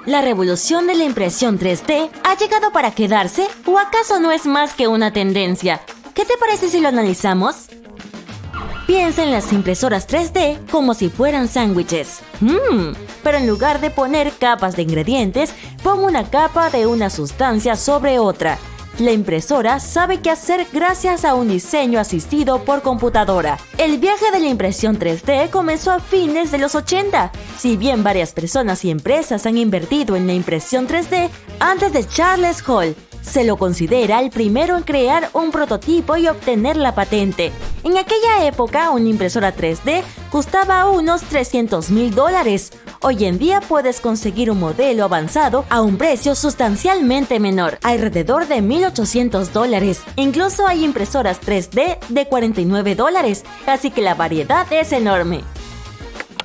¿La revolución de la impresión 3D ha llegado para quedarse o acaso no es más que una tendencia? ¿Qué te parece si lo analizamos? Piensa en las impresoras 3D como si fueran sándwiches. Pero en lugar de poner capas de ingredientes, pon una capa de una sustancia sobre otra. La impresora sabe qué hacer gracias a un diseño asistido por computadora. El viaje de la impresión 3D comenzó a fines de los 80. Si bien varias personas y empresas han invertido en la impresión 3D antes de Charles Hall, se lo considera el primero en crear un prototipo y obtener la patente. En aquella época, una impresora 3D costaba unos $300,000. Hoy en día puedes conseguir un modelo avanzado a un precio sustancialmente menor, alrededor de $1,800. Incluso hay impresoras 3D de $49, así que la variedad es enorme.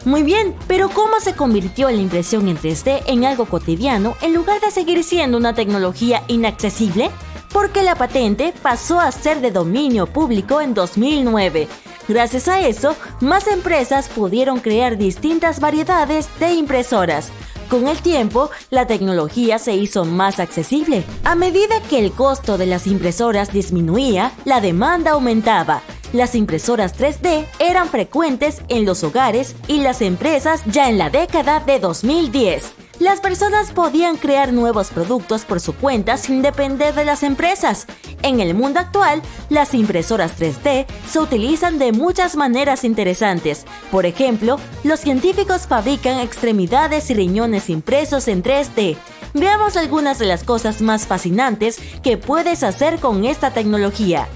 Muy bien, pero ¿cómo se convirtió la impresión en 3D en algo cotidiano en lugar de seguir siendo una tecnología inaccesible? Porque la patente pasó a ser de dominio público en 2009. Gracias a eso, más empresas pudieron crear distintas variedades de impresoras. Con el tiempo, la tecnología se hizo más accesible. A medida que el costo de las impresoras disminuía, la demanda aumentaba. Las impresoras 3D eran frecuentes en los hogares y las empresas ya en la década de 2010. Las personas podían crear nuevos productos por su cuenta sin depender de las empresas. En el mundo actual, las impresoras 3D se utilizan de muchas maneras interesantes. Por ejemplo, los científicos fabrican extremidades y riñones impresos en 3D. Veamos algunas de las cosas más fascinantes que puedes hacer con esta tecnología.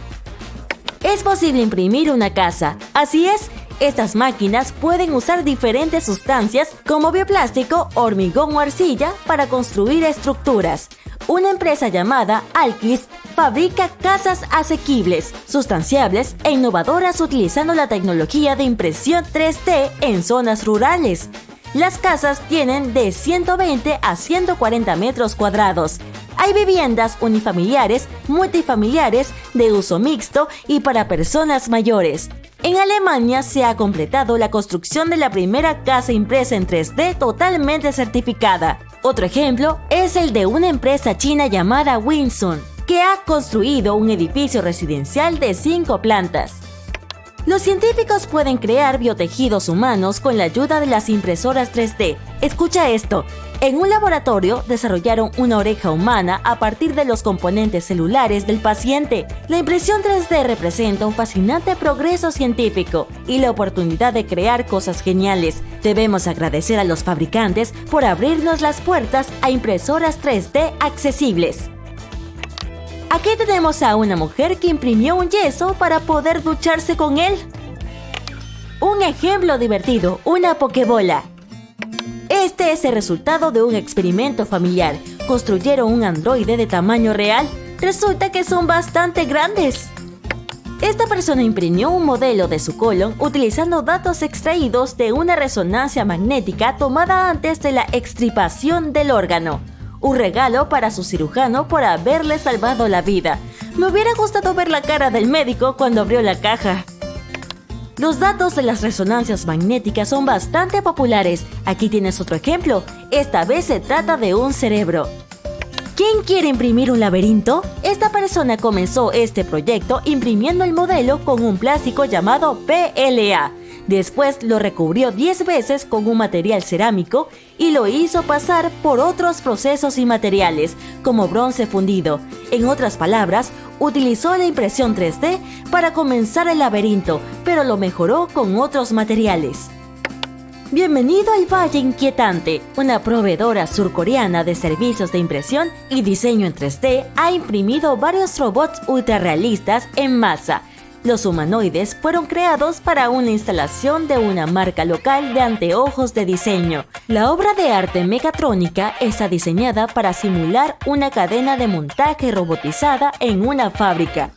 Es posible imprimir una casa. Así es, estas máquinas pueden usar diferentes sustancias como bioplástico, hormigón o arcilla para construir estructuras. Una empresa llamada Alkis fabrica casas asequibles, sustanciables e innovadoras utilizando la tecnología de impresión 3D en zonas rurales. Las casas tienen de 120 a 140 metros cuadrados. Hay viviendas unifamiliares, multifamiliares, de uso mixto y para personas mayores. En Alemania se ha completado la construcción de la primera casa impresa en 3D totalmente certificada. Otro ejemplo es el de una empresa china llamada Winsun, que ha construido un edificio residencial de 5 plantas. Los científicos pueden crear biotejidos humanos con la ayuda de las impresoras 3D. Escucha esto. En un laboratorio desarrollaron una oreja humana a partir de los componentes celulares del paciente. La impresión 3D representa un fascinante progreso científico y la oportunidad de crear cosas geniales. Debemos agradecer a los fabricantes por abrirnos las puertas a impresoras 3D accesibles. Aquí tenemos a una mujer que imprimió un yeso para poder ducharse con él. Un ejemplo divertido, una pokebola. Este es el resultado de un experimento familiar. Construyeron un androide de tamaño real. Resulta que son bastante grandes. Esta persona imprimió un modelo de su colon utilizando datos extraídos de una resonancia magnética tomada antes de la extirpación del órgano. Un regalo para su cirujano por haberle salvado la vida. Me hubiera gustado ver la cara del médico cuando abrió la caja. Los datos de las resonancias magnéticas son bastante populares. Aquí tienes otro ejemplo. Esta vez se trata de un cerebro. ¿Quién quiere imprimir un laberinto? Esta persona comenzó este proyecto imprimiendo el modelo con un plástico llamado PLA. Después lo recubrió 10 veces con un material cerámico y lo hizo pasar por otros procesos y materiales, como bronce fundido. En otras palabras, utilizó la impresión 3D para comenzar el laberinto, pero lo mejoró con otros materiales. Bienvenido al Valle Inquietante. Una proveedora surcoreana de servicios de impresión y diseño en 3D ha imprimido varios robots ultrarrealistas en masa. Los humanoides fueron creados para una instalación de una marca local de anteojos de diseño. La obra de arte mecatrónica está diseñada para simular una cadena de montaje robotizada en una fábrica.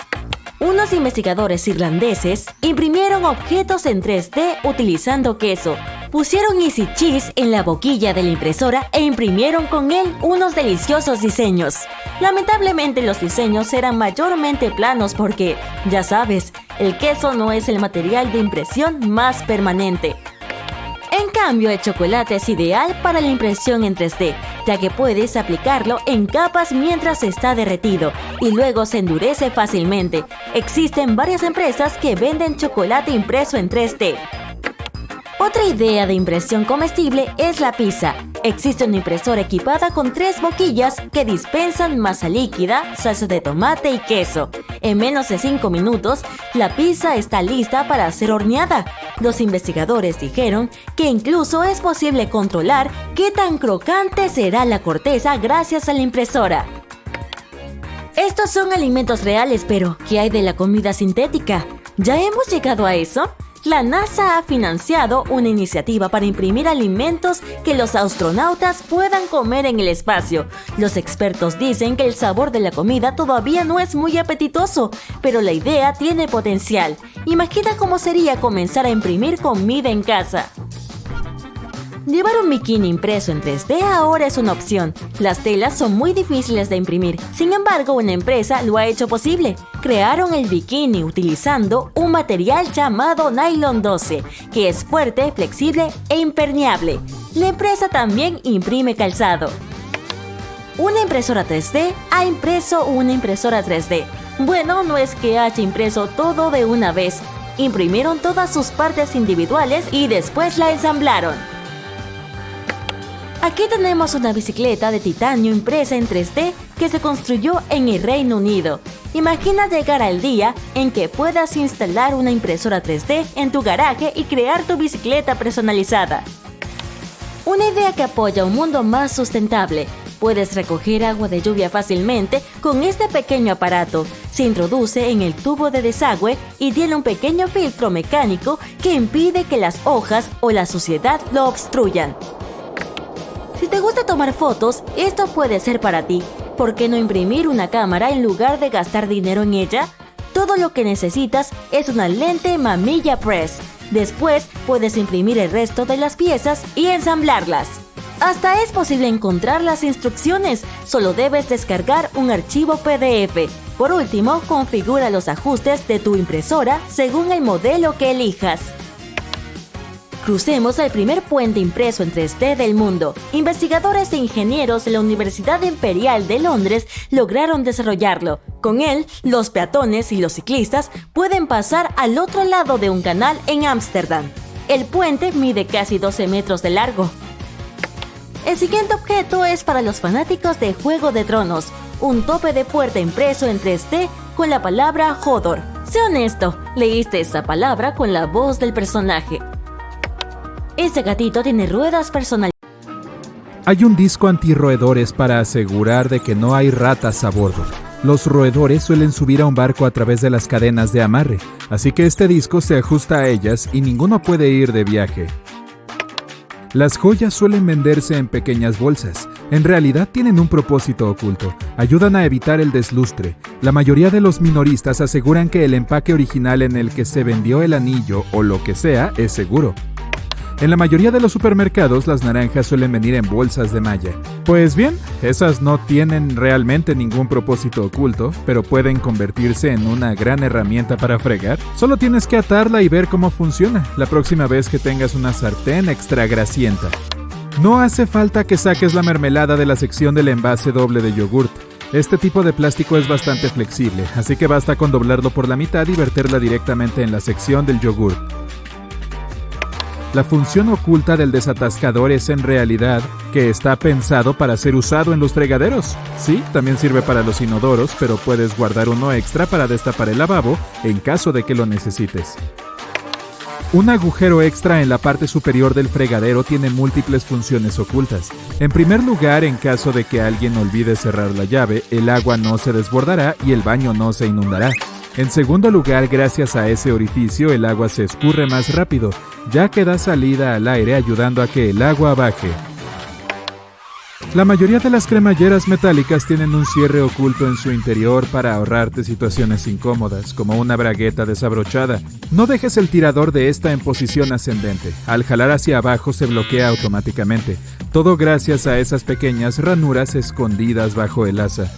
Unos investigadores irlandeses imprimieron objetos en 3D utilizando queso. Pusieron Easy Cheese en la boquilla de la impresora e imprimieron con él unos deliciosos diseños. Lamentablemente los diseños eran mayormente planos porque, ya sabes, el queso no es el material de impresión más permanente. En cambio, el chocolate es ideal para la impresión en 3D, ya que puedes aplicarlo en capas mientras está derretido y luego se endurece fácilmente. Existen varias empresas que venden chocolate impreso en 3D. Otra idea de impresión comestible es la pizza. Existe una impresora equipada con 3 boquillas que dispensan masa líquida, salsa de tomate y queso. En menos de 5 minutos, la pizza está lista para ser horneada. Los investigadores dijeron que incluso es posible controlar qué tan crocante será la corteza gracias a la impresora. Estos son alimentos reales, pero ¿qué hay de la comida sintética? ¿Ya hemos llegado a eso? La NASA ha financiado una iniciativa para imprimir alimentos que los astronautas puedan comer en el espacio. Los expertos dicen que el sabor de la comida todavía no es muy apetitoso, pero la idea tiene potencial. Imagina cómo sería comenzar a imprimir comida en casa. Llevar un bikini impreso en 3D ahora es una opción. Las telas son muy difíciles de imprimir. Sin embargo, una empresa lo ha hecho posible. Crearon el bikini utilizando un material llamado nylon 12, que es fuerte, flexible e impermeable. La empresa también imprime calzado. Una impresora 3D ha impreso una impresora 3D. Bueno, no es que haya impreso todo de una vez. Imprimieron todas sus partes individuales y después la ensamblaron. Aquí tenemos una bicicleta de titanio impresa en 3D que se construyó en el Reino Unido. Imagina llegar al día en que puedas instalar una impresora 3D en tu garaje y crear tu bicicleta personalizada. Una idea que apoya un mundo más sustentable. Puedes recoger agua de lluvia fácilmente con este pequeño aparato. Se introduce en el tubo de desagüe y tiene un pequeño filtro mecánico que impide que las hojas o la suciedad lo obstruyan. Si te gusta tomar fotos, esto puede ser para ti. ¿Por qué no imprimir una cámara en lugar de gastar dinero en ella? Todo lo que necesitas es una lente Mamilla Press. Después puedes imprimir el resto de las piezas y ensamblarlas. Hasta es posible encontrar las instrucciones, solo debes descargar un archivo PDF. Por último, configura los ajustes de tu impresora según el modelo que elijas. Crucemos al primer puente impreso en 3D del mundo. Investigadores e ingenieros de la Universidad Imperial de Londres lograron desarrollarlo. Con él, los peatones y los ciclistas pueden pasar al otro lado de un canal en Ámsterdam. El puente mide casi 12 metros de largo. El siguiente objeto es para los fanáticos de Juego de Tronos, un tope de puerta impreso en 3D con la palabra Hodor. Sé honesto, leíste esa palabra con la voz del personaje. Este gatito tiene ruedas personalizadas. Hay un disco antirroedores para asegurar de que no hay ratas a bordo. Los roedores suelen subir a un barco a través de las cadenas de amarre, así que este disco se ajusta a ellas y ninguno puede ir de viaje. Las joyas suelen venderse en pequeñas bolsas. En realidad tienen un propósito oculto. Ayudan a evitar el deslustre. La mayoría de los minoristas aseguran que el empaque original en el que se vendió el anillo o lo que sea es seguro. En la mayoría de los supermercados, las naranjas suelen venir en bolsas de malla. Pues bien, esas no tienen realmente ningún propósito oculto, pero pueden convertirse en una gran herramienta para fregar. Solo tienes que atarla y ver cómo funciona la próxima vez que tengas una sartén extra grasienta. No hace falta que saques la mermelada de la sección del envase doble de yogurt. Este tipo de plástico es bastante flexible, así que basta con doblarlo por la mitad y verterla directamente en la sección del yogurt. La función oculta del desatascador es en realidad que está pensado para ser usado en los fregaderos. Sí, también sirve para los inodoros, pero puedes guardar uno extra para destapar el lavabo en caso de que lo necesites. Un agujero extra en la parte superior del fregadero tiene múltiples funciones ocultas. En primer lugar, en caso de que alguien olvide cerrar la llave, el agua no se desbordará y el baño no se inundará. En segundo lugar, gracias a ese orificio, el agua se escurre más rápido, ya que da salida al aire ayudando a que el agua baje. La mayoría de las cremalleras metálicas tienen un cierre oculto en su interior para ahorrarte situaciones incómodas, como una bragueta desabrochada. No dejes el tirador de esta en posición ascendente. Al jalar hacia abajo se bloquea automáticamente, todo gracias a esas pequeñas ranuras escondidas bajo el asa.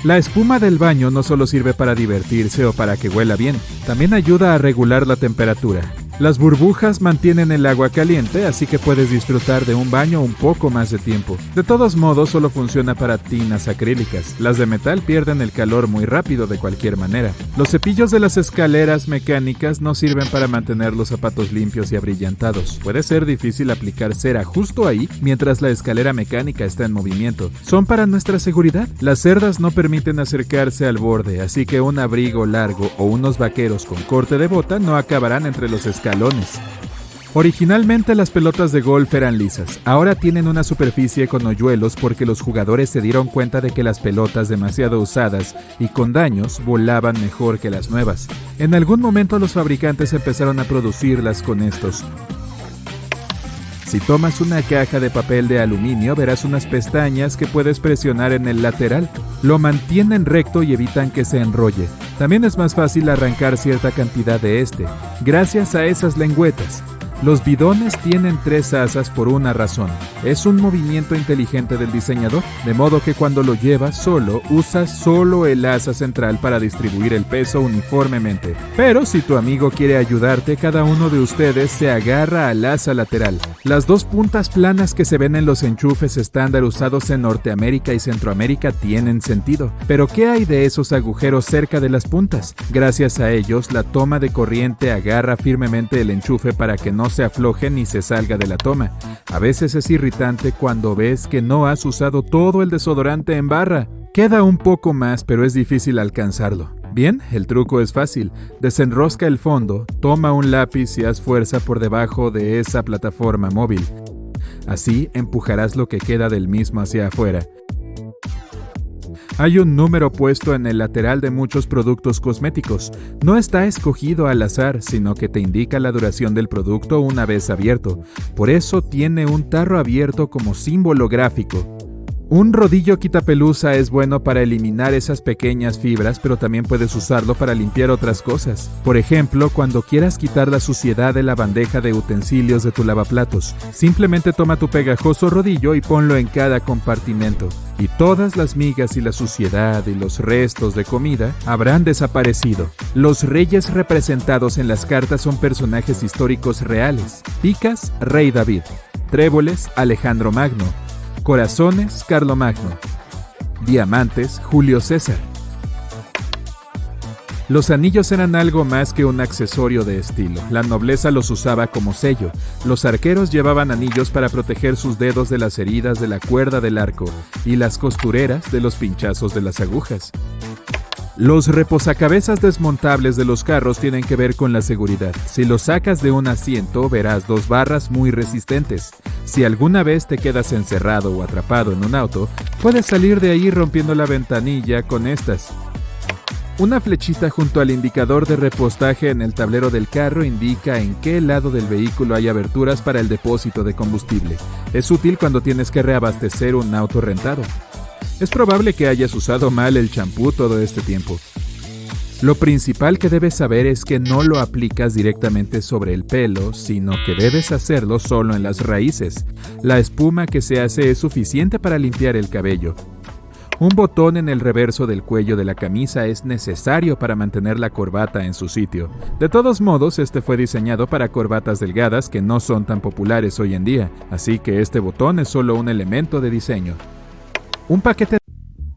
La espuma del baño no solo sirve para divertirse o para que huela bien, también ayuda a regular la temperatura. Las burbujas mantienen el agua caliente, así que puedes disfrutar de un baño un poco más de tiempo. De todos modos, solo funciona para tinas acrílicas. Las de metal pierden el calor muy rápido de cualquier manera. Los cepillos de las escaleras mecánicas no sirven para mantener los zapatos limpios y abrillantados. Puede ser difícil aplicar cera justo ahí mientras la escalera mecánica está en movimiento. Son para nuestra seguridad. Las cerdas no permiten acercarse al borde, así que un abrigo largo o unos vaqueros con corte de bota no acabarán entre los escalones. Originalmente las pelotas de golf eran lisas, ahora tienen una superficie con hoyuelos porque los jugadores se dieron cuenta de que las pelotas demasiado usadas y con daños volaban mejor que las nuevas. En algún momento los fabricantes empezaron a producirlas con estos. Si tomas una caja de papel de aluminio, verás unas pestañas que puedes presionar en el lateral. Lo mantienen recto y evitan que se enrolle. También es más fácil arrancar cierta cantidad de gracias a esas lengüetas. Los bidones tienen 3 asas por una razón. Es un movimiento inteligente del diseñador, de modo que cuando lo llevas solo, usas solo el asa central para distribuir el peso uniformemente. Pero si tu amigo quiere ayudarte, cada uno de ustedes se agarra al asa lateral. Las 2 puntas planas que se ven en los enchufes estándar usados en Norteamérica y Centroamérica tienen sentido. Pero ¿qué hay de esos agujeros cerca de las puntas? Gracias a ellos, la toma de corriente agarra firmemente el enchufe para que no se afloje ni se salga de la toma. A veces es irritante cuando ves que no has usado todo el desodorante en barra. Queda un poco más, pero es difícil alcanzarlo. Bien, el truco es fácil. Desenrosca el fondo, toma un lápiz y haz fuerza por debajo de esa plataforma móvil. Así empujarás lo que queda del mismo hacia afuera. Hay un número puesto en el lateral de muchos productos cosméticos. No está escogido al azar, sino que te indica la duración del producto una vez abierto. Por eso tiene un tarro abierto como símbolo gráfico. Un rodillo quitapelusa es bueno para eliminar esas pequeñas fibras, pero también puedes usarlo para limpiar otras cosas. Por ejemplo, cuando quieras quitar la suciedad de la bandeja de utensilios de tu lavaplatos, simplemente toma tu pegajoso rodillo y ponlo en cada compartimento. Y todas las migas y la suciedad y los restos de comida habrán desaparecido. Los reyes representados en las cartas son personajes históricos reales. Picas, Rey David. Tréboles, Alejandro Magno. Corazones, Carlomagno. Diamantes, Julio César. Los anillos eran algo más que un accesorio de estilo. La nobleza los usaba como sello. Los arqueros llevaban anillos para proteger sus dedos de las heridas de la cuerda del arco y las costureras de los pinchazos de las agujas. Los reposacabezas desmontables de los carros tienen que ver con la seguridad. Si los sacas de un asiento, verás 2 barras muy resistentes. Si alguna vez te quedas encerrado o atrapado en un auto, puedes salir de ahí rompiendo la ventanilla con estas. Una flechita junto al indicador de repostaje en el tablero del carro indica en qué lado del vehículo hay aberturas para el depósito de combustible. Es útil cuando tienes que reabastecer un auto rentado. Es probable que hayas usado mal el champú todo este tiempo. Lo principal que debes saber es que no lo aplicas directamente sobre el pelo, sino que debes hacerlo solo en las raíces. La espuma que se hace es suficiente para limpiar el cabello. Un botón en el reverso del cuello de la camisa es necesario para mantener la corbata en su sitio. De todos modos, este fue diseñado para corbatas delgadas que no son tan populares hoy en día, así que este botón es solo un elemento de diseño. Un paquete.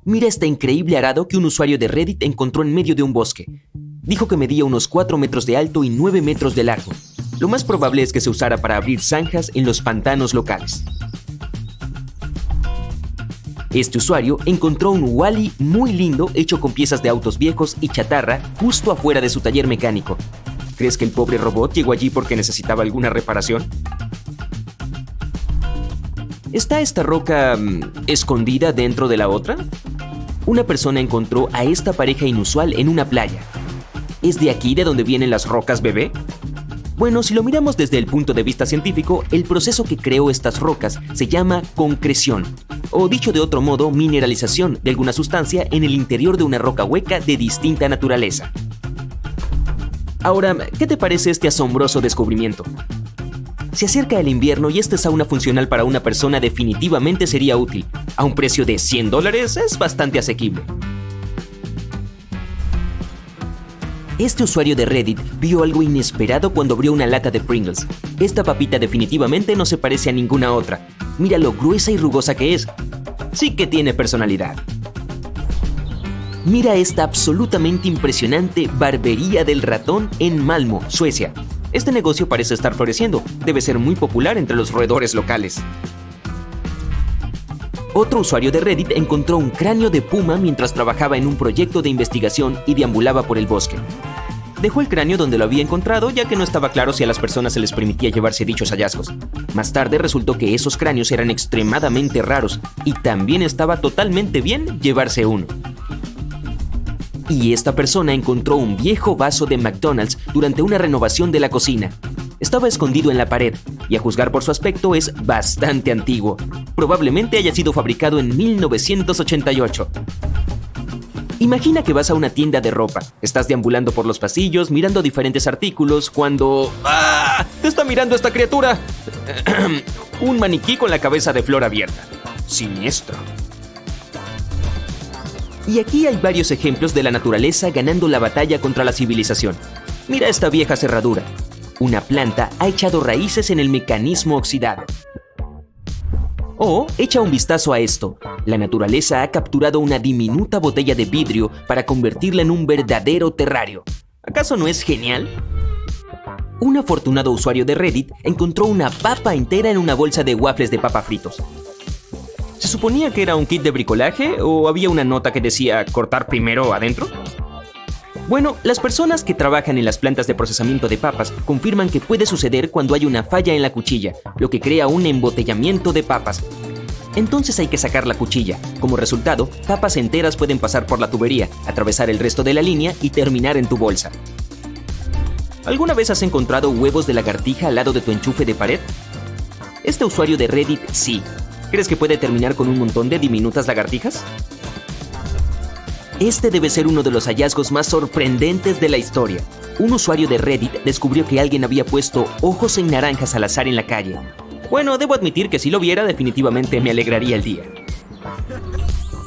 Mira este increíble arado que un usuario de Reddit encontró en medio de un bosque. Dijo que medía unos 4 metros de alto y 9 metros de largo. Lo más probable es que se usara para abrir zanjas en los pantanos locales. Este usuario encontró un Wall-E muy lindo hecho con piezas de autos viejos y chatarra justo afuera de su taller mecánico. ¿Crees que el pobre robot llegó allí porque necesitaba alguna reparación? ¿Está esta roca escondida dentro de la otra? Una persona encontró a esta pareja inusual en una playa. ¿Es de aquí de donde vienen las rocas bebé? Bueno, si lo miramos desde el punto de vista científico, el proceso que creó estas rocas se llama concreción, o dicho de otro modo, mineralización de alguna sustancia en el interior de una roca hueca de distinta naturaleza. Ahora, ¿qué te parece este asombroso descubrimiento? Se acerca el invierno y esta sauna funcional para una persona definitivamente sería útil. A un precio de $100 es bastante asequible. Este usuario de Reddit vio algo inesperado cuando abrió una lata de Pringles. Esta papita definitivamente no se parece a ninguna otra. Mira lo gruesa y rugosa que es. Sí que tiene personalidad. Mira esta absolutamente impresionante barbería del ratón en Malmö, Suecia. Este negocio parece estar floreciendo. Debe ser muy popular entre los roedores locales. Otro usuario de Reddit encontró un cráneo de puma mientras trabajaba en un proyecto de investigación y deambulaba por el bosque. Dejó el cráneo donde lo había encontrado, ya que no estaba claro si a las personas se les permitía llevarse dichos hallazgos. Más tarde resultó que esos cráneos eran extremadamente raros y también estaba totalmente bien llevarse uno. Y esta persona encontró un viejo vaso de McDonald's durante una renovación de la cocina. Estaba escondido en la pared, y a juzgar por su aspecto es bastante antiguo. Probablemente haya sido fabricado en 1988. Imagina que vas a una tienda de ropa. Estás deambulando por los pasillos, mirando diferentes artículos, cuando... ¡Ah! ¡Te está mirando esta criatura! Un maniquí con la cabeza de flor abierta. Siniestro. Y aquí hay varios ejemplos de la naturaleza ganando la batalla contra la civilización. Mira esta vieja cerradura. Una planta ha echado raíces en el mecanismo oxidado. O echa un vistazo a esto. La naturaleza ha capturado una diminuta botella de vidrio para convertirla en un verdadero terrario. ¿Acaso no es genial? Un afortunado usuario de Reddit encontró una papa entera en una bolsa de waffles de papa fritos. ¿Se suponía que era un kit de bricolaje o había una nota que decía cortar primero adentro? Bueno, las personas que trabajan en las plantas de procesamiento de papas confirman que puede suceder cuando hay una falla en la cuchilla, lo que crea un embotellamiento de papas. Entonces hay que sacar la cuchilla. Como resultado, papas enteras pueden pasar por la tubería, atravesar el resto de la línea y terminar en tu bolsa. ¿Alguna vez has encontrado huevos de lagartija al lado de tu enchufe de pared? Este usuario de Reddit sí. ¿Crees que puede terminar con un montón de diminutas lagartijas? Este debe ser uno de los hallazgos más sorprendentes de la historia. Un usuario de Reddit descubrió que alguien había puesto ojos en naranjas al azar en la calle. Bueno, debo admitir que si lo viera definitivamente me alegraría el día.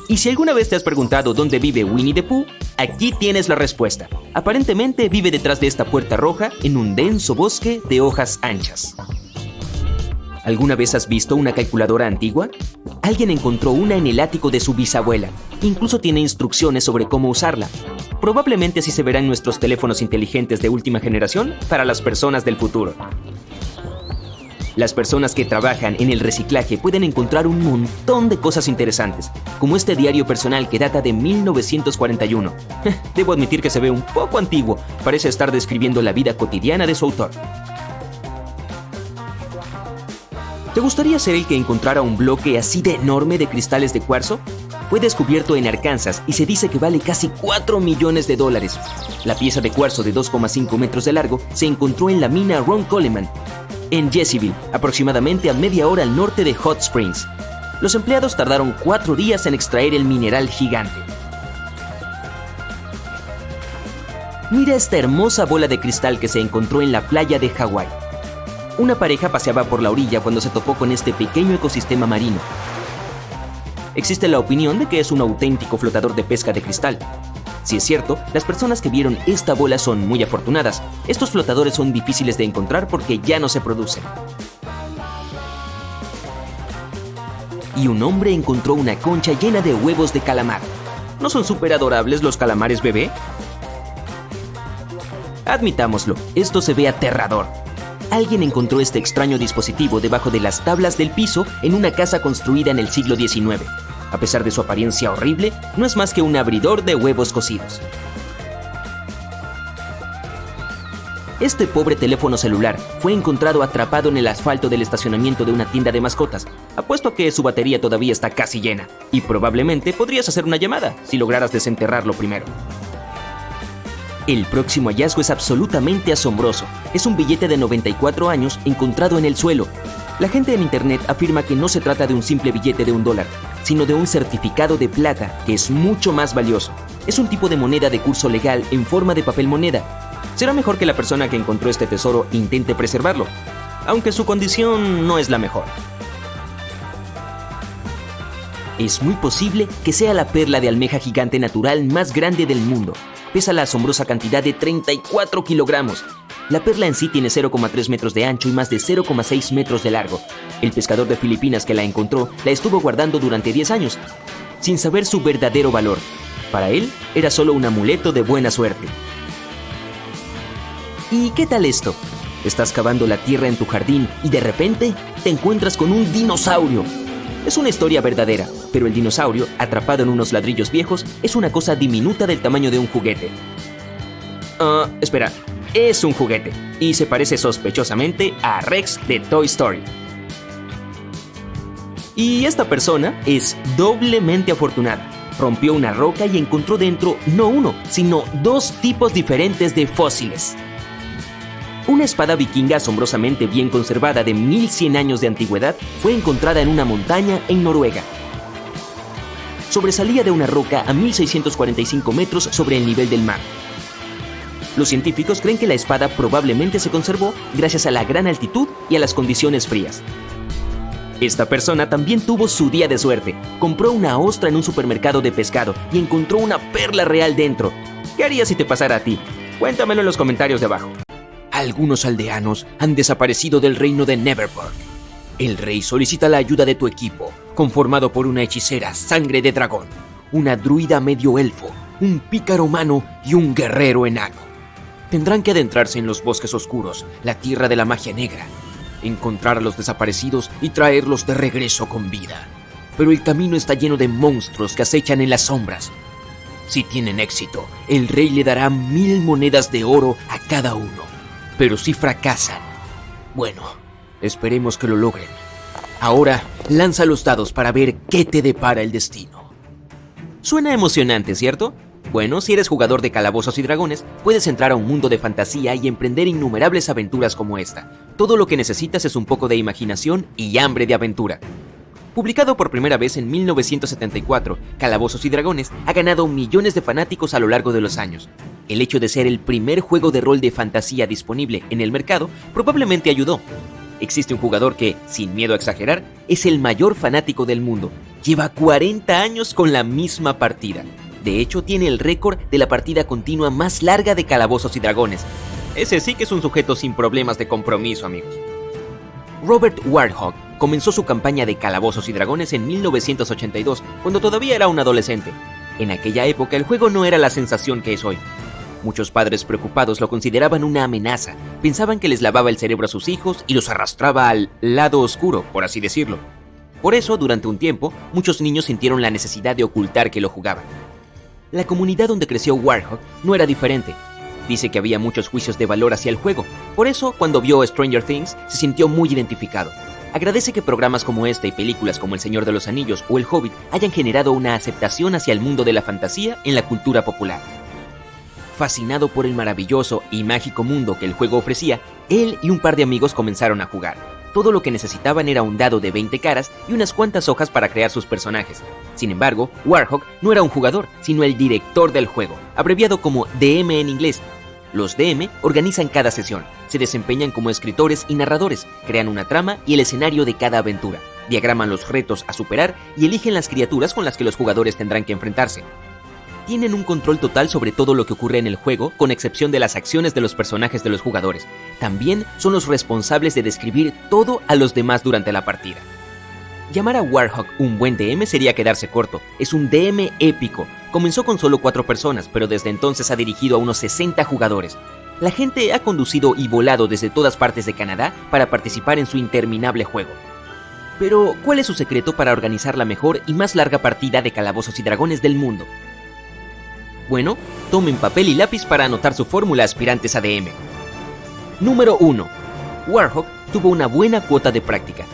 Y si alguna vez te has preguntado dónde vive Winnie the Pooh, aquí tienes la respuesta. Aparentemente vive detrás de esta puerta roja en un denso bosque de hojas anchas. ¿Alguna vez has visto una calculadora antigua? Alguien encontró una en el ático de su bisabuela. Incluso tiene instrucciones sobre cómo usarla. Probablemente así se verán nuestros teléfonos inteligentes de última generación para las personas del futuro. Las personas que trabajan en el reciclaje pueden encontrar un montón de cosas interesantes, como este diario personal que data de 1941. Debo admitir que se ve un poco antiguo, parece estar describiendo la vida cotidiana de su autor. ¿Te gustaría ser el que encontrara un bloque así de enorme de cristales de cuarzo? Fue descubierto en Arkansas y se dice que vale casi $4 millones. La pieza de cuarzo de 2,5 metros de largo se encontró en la mina Ron Coleman, en Jesseville, aproximadamente a media hora al norte de Hot Springs. Los empleados tardaron 4 días en extraer el mineral gigante. Mira esta hermosa bola de cristal que se encontró en la playa de Hawái. Una pareja paseaba por la orilla cuando se topó con este pequeño ecosistema marino. Existe la opinión de que es un auténtico flotador de pesca de cristal. Si es cierto, las personas que vieron esta bola son muy afortunadas. Estos flotadores son difíciles de encontrar porque ya no se producen. Y un hombre encontró una concha llena de huevos de calamar. ¿No son súper adorables los calamares bebé? Admitámoslo, esto se ve aterrador. Alguien encontró este extraño dispositivo debajo de las tablas del piso en una casa construida en el siglo XIX. A pesar de su apariencia horrible, no es más que un abridor de huevos cocidos. Este pobre teléfono celular fue encontrado atrapado en el asfalto del estacionamiento de una tienda de mascotas. Apuesto que su batería todavía está casi llena, y probablemente podrías hacer una llamada si lograras desenterrarlo primero. El próximo hallazgo es absolutamente asombroso. Es un billete de 94 años encontrado en el suelo. La gente en internet afirma que no se trata de un simple billete de $1, sino de un certificado de plata que es mucho más valioso. Es un tipo de moneda de curso legal en forma de papel moneda. Será mejor que la persona que encontró este tesoro intente preservarlo, aunque su condición no es la mejor. Es muy posible que sea la perla de almeja gigante natural más grande del mundo. pesa la asombrosa cantidad de 34 kilogramos. La perla en sí tiene 0,3 metros de ancho y más de 0,6 metros de largo. El pescador de Filipinas que la encontró la estuvo guardando durante 10 años, sin saber su verdadero valor. Para él, era solo un amuleto de buena suerte. ¿Y qué tal esto? Estás cavando la tierra en tu jardín y de repente te encuentras con un dinosaurio. Es una historia verdadera, pero el dinosaurio, atrapado en unos ladrillos viejos, es una cosa diminuta del tamaño de un juguete. Espera, es un juguete y se parece sospechosamente a Rex de Toy Story. Y esta persona es doblemente afortunada. Rompió una roca y encontró dentro no uno, sino 2 tipos diferentes de fósiles. Una espada vikinga asombrosamente bien conservada de 1100 años de antigüedad fue encontrada en una montaña en Noruega. Sobresalía de una roca a 1645 metros sobre el nivel del mar. Los científicos creen que la espada probablemente se conservó gracias a la gran altitud y a las condiciones frías. Esta persona también tuvo su día de suerte. Compró una ostra en un supermercado de pescado y encontró una perla real dentro. ¿Qué harías si te pasara a ti? Cuéntamelo en los comentarios de abajo. Algunos aldeanos han desaparecido del reino de Neverborg. El rey solicita la ayuda de tu equipo, conformado por una hechicera sangre de dragón, una druida medio elfo, un pícaro humano y un guerrero enano. Tendrán que adentrarse en los bosques oscuros, la tierra de la magia negra, encontrar a los desaparecidos y traerlos de regreso con vida. Pero el camino está lleno de monstruos que acechan en las sombras. Si tienen éxito, el rey le dará 1000 monedas de oro a cada uno. Pero si fracasan, bueno, esperemos que lo logren. Ahora, lanza los dados para ver qué te depara el destino. Suena emocionante, ¿cierto? Bueno, si eres jugador de Calabozos y Dragones, puedes entrar a un mundo de fantasía y emprender innumerables aventuras como esta. Todo lo que necesitas es un poco de imaginación y hambre de aventura. Publicado por primera vez en 1974, Calabozos y Dragones ha ganado millones de fanáticos a lo largo de los años. El hecho de ser el primer juego de rol de fantasía disponible en el mercado probablemente ayudó. Existe un jugador que, sin miedo a exagerar, es el mayor fanático del mundo. Lleva 40 años con la misma partida. De hecho, tiene el récord de la partida continua más larga de Calabozos y Dragones. Ese sí que es un sujeto sin problemas de compromiso, amigos. Robert Warthog comenzó su campaña de Calabozos y Dragones en 1982, cuando todavía era un adolescente. En aquella época el juego no era la sensación que es hoy. Muchos padres preocupados lo consideraban una amenaza, pensaban que les lavaba el cerebro a sus hijos y los arrastraba al lado oscuro, por así decirlo. Por eso, durante un tiempo, muchos niños sintieron la necesidad de ocultar que lo jugaban. La comunidad donde creció Warthog no era diferente. Dice que había muchos juicios de valor hacia el juego, por eso, cuando vio Stranger Things, se sintió muy identificado. Agradece que programas como este y películas como El Señor de los Anillos o El Hobbit hayan generado una aceptación hacia el mundo de la fantasía en la cultura popular. Fascinado por el maravilloso y mágico mundo que el juego ofrecía, él y un par de amigos comenzaron a jugar. Todo lo que necesitaban era un dado de 20 caras y unas cuantas hojas para crear sus personajes. Sin embargo, Warthog no era un jugador, sino el director del juego, abreviado como DM en inglés. Los DM organizan cada sesión, se desempeñan como escritores y narradores, crean una trama y el escenario de cada aventura, diagraman los retos a superar y eligen las criaturas con las que los jugadores tendrán que enfrentarse. Tienen un control total sobre todo lo que ocurre en el juego, con excepción de las acciones de los personajes de los jugadores. También son los responsables de describir todo a los demás durante la partida. Llamar a Warthog un buen DM sería quedarse corto. Es un DM épico. Comenzó con solo 4 personas, pero desde entonces ha dirigido a unos 60 jugadores. La gente ha conducido y volado desde todas partes de Canadá para participar en su interminable juego. Pero, ¿cuál es su secreto para organizar la mejor y más larga partida de Calabozos y Dragones del mundo? Bueno, tomen papel y lápiz para anotar su fórmula, aspirantes a DM. Número 1. Warthog tuvo una buena cuota de práctica.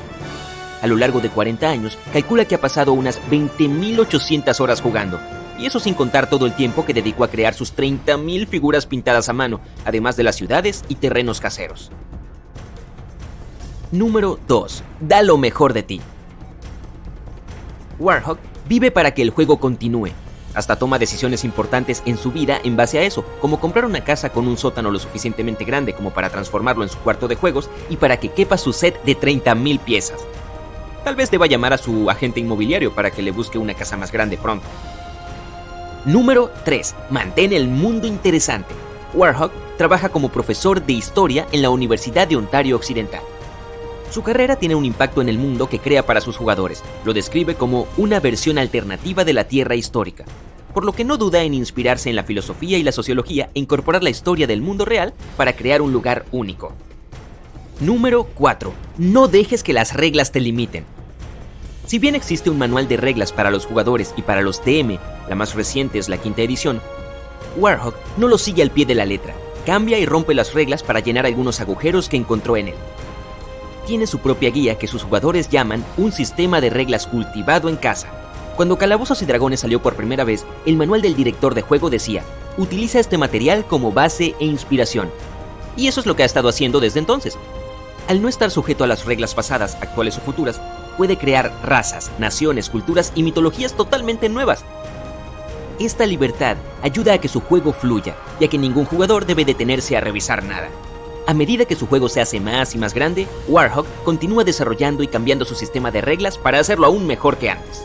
A lo largo de 40 años, calcula que ha pasado unas 20.800 horas jugando, y eso sin contar todo el tiempo que dedicó a crear sus 30.000 figuras pintadas a mano, además de las ciudades y terrenos caseros. Número 2. Da lo mejor de ti. Warthog vive para que el juego continúe. Hasta toma decisiones importantes en su vida en base a eso, como comprar una casa con un sótano lo suficientemente grande como para transformarlo en su cuarto de juegos y para que quepa su set de 30.000 piezas. Tal vez deba llamar a su agente inmobiliario para que le busque una casa más grande pronto. Número 3. Mantén el mundo interesante. Warhawk trabaja como profesor de historia en la Universidad de Ontario Occidental. Su carrera tiene un impacto en el mundo que crea para sus jugadores. Lo describe como una versión alternativa de la Tierra histórica, por lo que no duda en inspirarse en la filosofía y la sociología e incorporar la historia del mundo real para crear un lugar único. Número 4. No dejes que las reglas te limiten. Si bien existe un manual de reglas para los jugadores y para los DM, la más reciente es la 5ª edición, Warhawk no lo sigue al pie de la letra, cambia y rompe las reglas para llenar algunos agujeros que encontró en él. Tiene su propia guía que sus jugadores llaman un sistema de reglas cultivado en casa. Cuando Calabozos y Dragones salió por primera vez, el manual del director de juego decía: utiliza este material como base e inspiración. Y eso es lo que ha estado haciendo desde entonces. Al no estar sujeto a las reglas pasadas, actuales o futuras, puede crear razas, naciones, culturas y mitologías totalmente nuevas. Esta libertad ayuda a que su juego fluya, ya que ningún jugador debe detenerse a revisar nada. A medida que su juego se hace más y más grande, Warhawk continúa desarrollando y cambiando su sistema de reglas para hacerlo aún mejor que antes.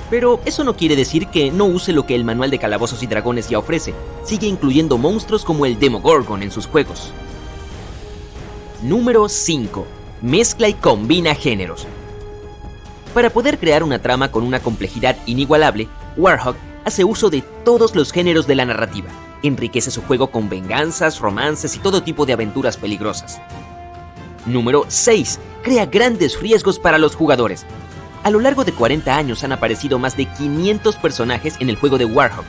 Pero eso no quiere decir que no use lo que el manual de Calabozos y Dragones ya ofrece. Sigue incluyendo monstruos como el Demogorgon en sus juegos. Número 5. Mezcla y combina géneros. Para poder crear una trama con una complejidad inigualable, Warhawk hace uso de todos los géneros de la narrativa. Enriquece su juego con venganzas, romances y todo tipo de aventuras peligrosas. Número 6. Crea grandes riesgos para los jugadores. A lo largo de 40 años han aparecido más de 500 personajes en el juego de Warhawk.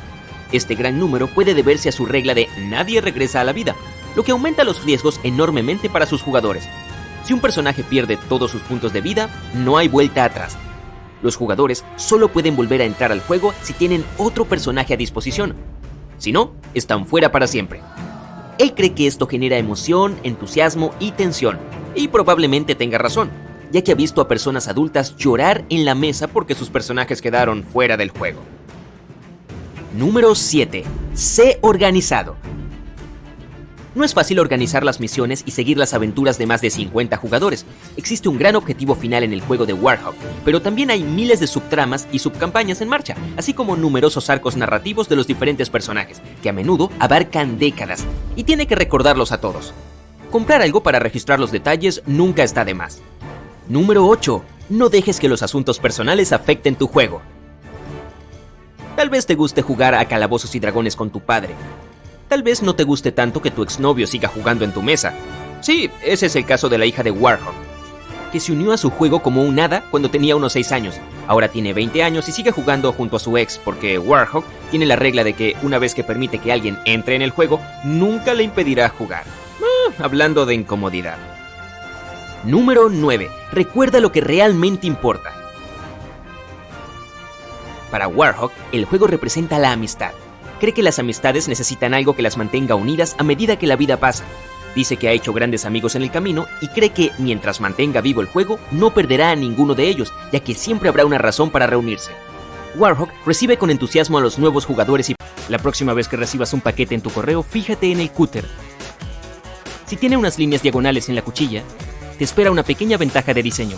Este gran número puede deberse a su regla de nadie regresa a la vida, lo que aumenta los riesgos enormemente para sus jugadores. Si un personaje pierde todos sus puntos de vida, no hay vuelta atrás. Los jugadores solo pueden volver a entrar al juego si tienen otro personaje a disposición. Si no, están fuera para siempre. Él cree que esto genera emoción, entusiasmo y tensión, y probablemente tenga razón, ya que ha visto a personas adultas llorar en la mesa porque sus personajes quedaron fuera del juego. Número 7. Sé organizado. No es fácil organizar las misiones y seguir las aventuras de más de 50 jugadores. Existe un gran objetivo final en el juego de Warhawk, pero también hay miles de subtramas y subcampañas en marcha, así como numerosos arcos narrativos de los diferentes personajes, que a menudo abarcan décadas, y tiene que recordarlos a todos. Comprar algo para registrar los detalles nunca está de más. Número 8. No dejes que los asuntos personales afecten tu juego. Tal vez te guste jugar a Calabozos y Dragones con tu padre. Tal vez no te guste tanto que tu exnovio siga jugando en tu mesa. Sí, ese es el caso de la hija de Warhawk, que se unió a su juego como un hada cuando tenía unos 6 años. Ahora tiene 20 años y sigue jugando junto a su ex porque Warhawk tiene la regla de que una vez que permite que alguien entre en el juego, nunca le impedirá jugar. Hablando de incomodidad. Número 9. Recuerda lo que realmente importa. Para Warhawk, el juego representa la amistad. Cree que las amistades necesitan algo que las mantenga unidas a medida que la vida pasa. Dice que ha hecho grandes amigos en el camino y cree que, mientras mantenga vivo el juego, no perderá a ninguno de ellos, ya que siempre habrá una razón para reunirse. Warhawk recibe con entusiasmo a los nuevos jugadores y la próxima vez que recibas un paquete en tu correo, fíjate en el cúter. Si tiene unas líneas diagonales en la cuchilla, te espera una pequeña ventaja de diseño.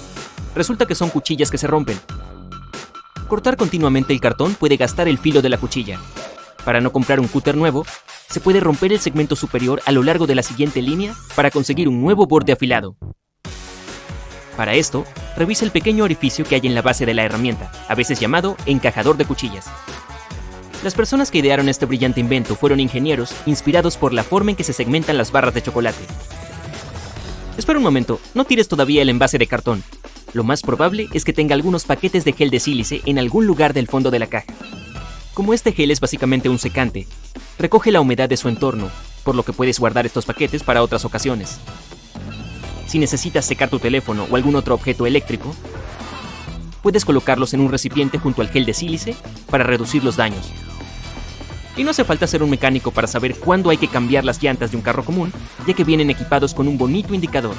Resulta que son cuchillas que se rompen. Cortar continuamente el cartón puede gastar el filo de la cuchilla. Para no comprar un cúter nuevo, se puede romper el segmento superior a lo largo de la siguiente línea para conseguir un nuevo borde afilado. Para esto, revisa el pequeño orificio que hay en la base de la herramienta, a veces llamado encajador de cuchillas. Las personas que idearon este brillante invento fueron ingenieros inspirados por la forma en que se segmentan las barras de chocolate. Espera un momento, no tires todavía el envase de cartón. Lo más probable es que tenga algunos paquetes de gel de sílice en algún lugar del fondo de la caja. Como este gel es básicamente un secante, recoge la humedad de su entorno, por lo que puedes guardar estos paquetes para otras ocasiones. Si necesitas secar tu teléfono o algún otro objeto eléctrico, puedes colocarlos en un recipiente junto al gel de sílice para reducir los daños. Y no hace falta ser un mecánico para saber cuándo hay que cambiar las llantas de un carro común, ya que vienen equipados con un bonito indicador.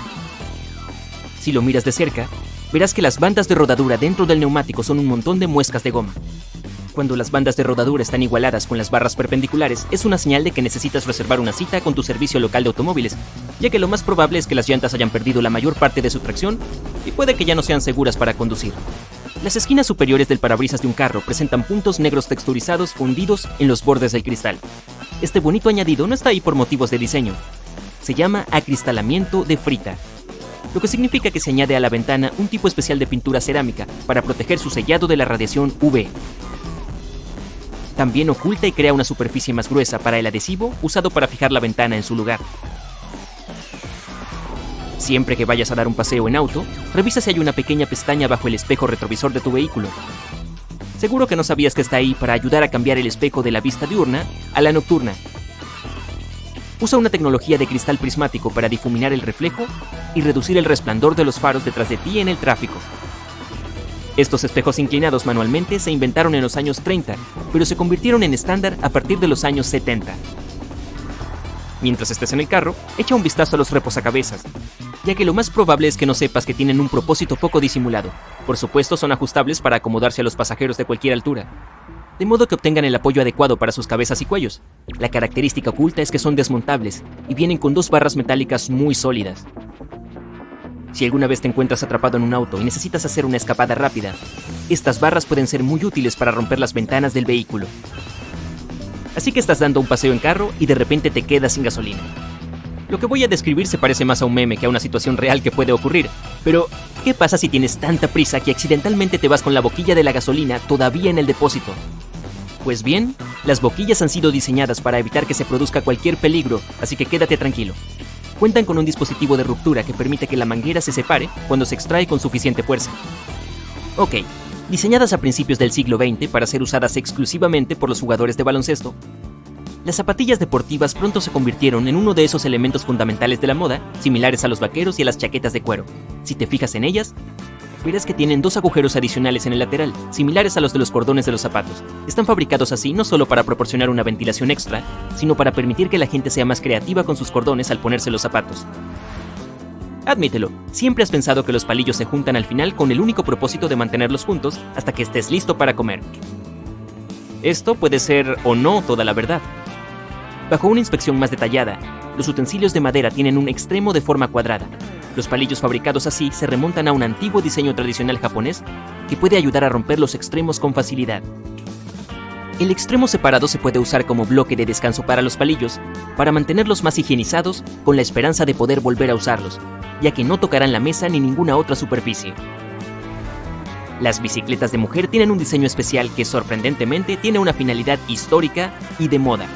Si lo miras de cerca, verás que las bandas de rodadura dentro del neumático son un montón de muescas de goma. Cuando las bandas de rodadura están igualadas con las barras perpendiculares, es una señal de que necesitas reservar una cita con tu servicio local de automóviles, ya que lo más probable es que las llantas hayan perdido la mayor parte de su tracción y puede que ya no sean seguras para conducir. Las esquinas superiores del parabrisas de un carro presentan puntos negros texturizados fundidos en los bordes del cristal. Este bonito añadido no está ahí por motivos de diseño. Se llama acristalamiento de frita, lo que significa que se añade a la ventana un tipo especial de pintura cerámica para proteger su sellado de la radiación UV. También oculta y crea una superficie más gruesa para el adhesivo usado para fijar la ventana en su lugar. Siempre que vayas a dar un paseo en auto, revisa si hay una pequeña pestaña bajo el espejo retrovisor de tu vehículo. Seguro que no sabías que está ahí para ayudar a cambiar el espejo de la vista diurna a la nocturna. Usa una tecnología de cristal prismático para difuminar el reflejo y reducir el resplandor de los faros detrás de ti en el tráfico. Estos espejos inclinados manualmente se inventaron en los años 30, pero se convirtieron en estándar a partir de los años 70. Mientras estés en el carro, echa un vistazo a los reposacabezas, ya que lo más probable es que no sepas que tienen un propósito poco disimulado. Por supuesto, son ajustables para acomodarse a los pasajeros de cualquier altura, de modo que obtengan el apoyo adecuado para sus cabezas y cuellos. La característica oculta es que son desmontables y vienen con 2 barras metálicas muy sólidas. Si alguna vez te encuentras atrapado en un auto y necesitas hacer una escapada rápida, estas barras pueden ser muy útiles para romper las ventanas del vehículo. Así que estás dando un paseo en carro y de repente te quedas sin gasolina. Lo que voy a describir se parece más a un meme que a una situación real que puede ocurrir. Pero, ¿qué pasa si tienes tanta prisa que accidentalmente te vas con la boquilla de la gasolina todavía en el depósito? Pues bien, las boquillas han sido diseñadas para evitar que se produzca cualquier peligro, así que quédate tranquilo. Cuentan con un dispositivo de ruptura que permite que la manguera se separe cuando se extrae con suficiente fuerza. Ok, diseñadas a principios del siglo XX para ser usadas exclusivamente por los jugadores de baloncesto, las zapatillas deportivas pronto se convirtieron en uno de esos elementos fundamentales de la moda, similares a los vaqueros y a las chaquetas de cuero. Si te fijas en ellas, verás que tienen 2 agujeros adicionales en el lateral, similares a los de los cordones de los zapatos. Están fabricados así no solo para proporcionar una ventilación extra, sino para permitir que la gente sea más creativa con sus cordones al ponerse los zapatos. Admítelo, siempre has pensado que los palillos se juntan al final con el único propósito de mantenerlos juntos hasta que estés listo para comer. Esto puede ser o no toda la verdad. Bajo una inspección más detallada, los utensilios de madera tienen un extremo de forma cuadrada. Los palillos fabricados así se remontan a un antiguo diseño tradicional japonés que puede ayudar a romper los extremos con facilidad. El extremo separado se puede usar como bloque de descanso para los palillos, para mantenerlos más higienizados con la esperanza de poder volver a usarlos, ya que no tocarán la mesa ni ninguna otra superficie. Las bicicletas de mujer tienen un diseño especial que sorprendentemente tiene una finalidad histórica y de moda.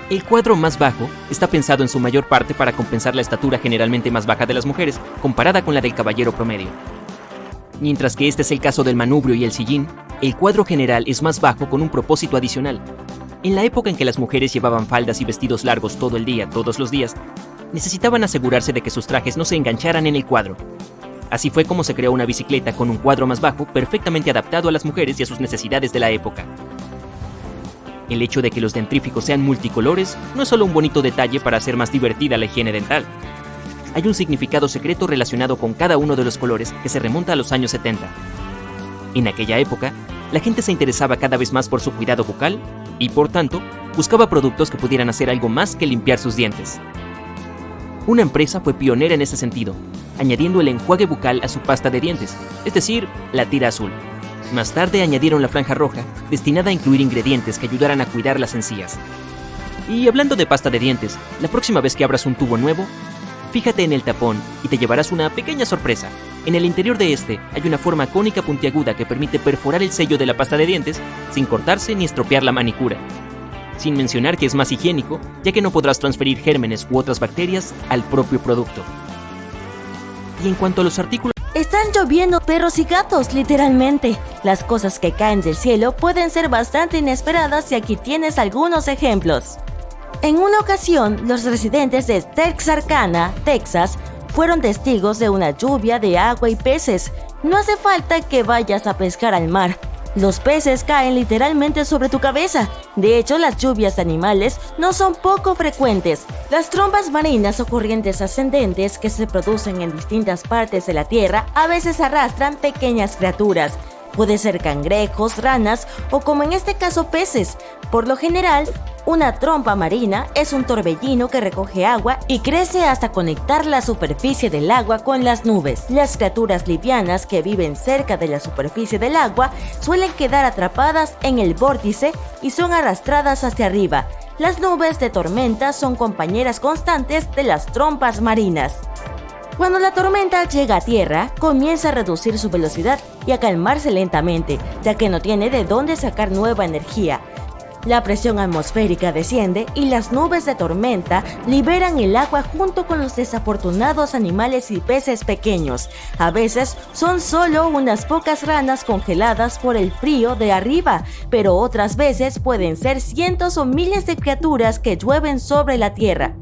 El cuadro más bajo está pensado en su mayor parte para compensar la estatura generalmente más baja de las mujeres, comparada con la del caballero promedio. Mientras que este es el caso del manubrio y el sillín, el cuadro general es más bajo con un propósito adicional. En la época en que las mujeres llevaban faldas y vestidos largos todo el día, todos los días, necesitaban asegurarse de que sus trajes no se engancharan en el cuadro. Así fue como se creó una bicicleta con un cuadro más bajo perfectamente adaptado a las mujeres y a sus necesidades de la época. El hecho de que los dentríficos sean multicolores no es solo un bonito detalle para hacer más divertida la higiene dental. Hay un significado secreto relacionado con cada uno de los colores que se remonta a los años 70. En aquella época, la gente se interesaba cada vez más por su cuidado bucal y, por tanto, buscaba productos que pudieran hacer algo más que limpiar sus dientes. Una empresa fue pionera en ese sentido, añadiendo el enjuague bucal a su pasta de dientes, es decir, la tira azul. Más tarde añadieron la franja roja, destinada a incluir ingredientes que ayudaran a cuidar las encías. Y hablando de pasta de dientes, la próxima vez que abras un tubo nuevo, fíjate en el tapón y te llevarás una pequeña sorpresa. En el interior de este hay una forma cónica puntiaguda que permite perforar el sello de la pasta de dientes sin cortarse ni estropear la manicura. Sin mencionar que es más higiénico, ya que no podrás transferir gérmenes u otras bacterias al propio producto. Y en cuanto a los artículos... Están lloviendo perros y gatos, literalmente. Las cosas que caen del cielo pueden ser bastante inesperadas y aquí tienes algunos ejemplos. En una ocasión, los residentes de Texarkana, Texas, fueron testigos de una lluvia de agua y peces. No hace falta que vayas a pescar al mar. Los peces caen literalmente sobre tu cabeza. De hecho, las lluvias de animales no son poco frecuentes. Las trombas marinas o corrientes ascendentes que se producen en distintas partes de la tierra a veces arrastran pequeñas criaturas. Puede ser cangrejos, ranas o, como en este caso, peces. Por lo general, Una trompa marina es un torbellino que recoge agua y crece hasta conectar la superficie del agua con las nubes. Las criaturas livianas que viven cerca de la superficie del agua suelen quedar atrapadas en el vórtice y son arrastradas hacia arriba. Las nubes de tormenta son compañeras constantes de las trompas marinas. Cuando la tormenta llega a tierra, comienza a reducir su velocidad y a calmarse lentamente, ya que no tiene de dónde sacar nueva energía. La presión atmosférica desciende y las nubes de tormenta liberan el agua junto con los desafortunados animales y peces pequeños. A veces son solo unas pocas ranas congeladas por el frío de arriba, pero otras veces pueden ser cientos o miles de criaturas que llueven sobre la tierra.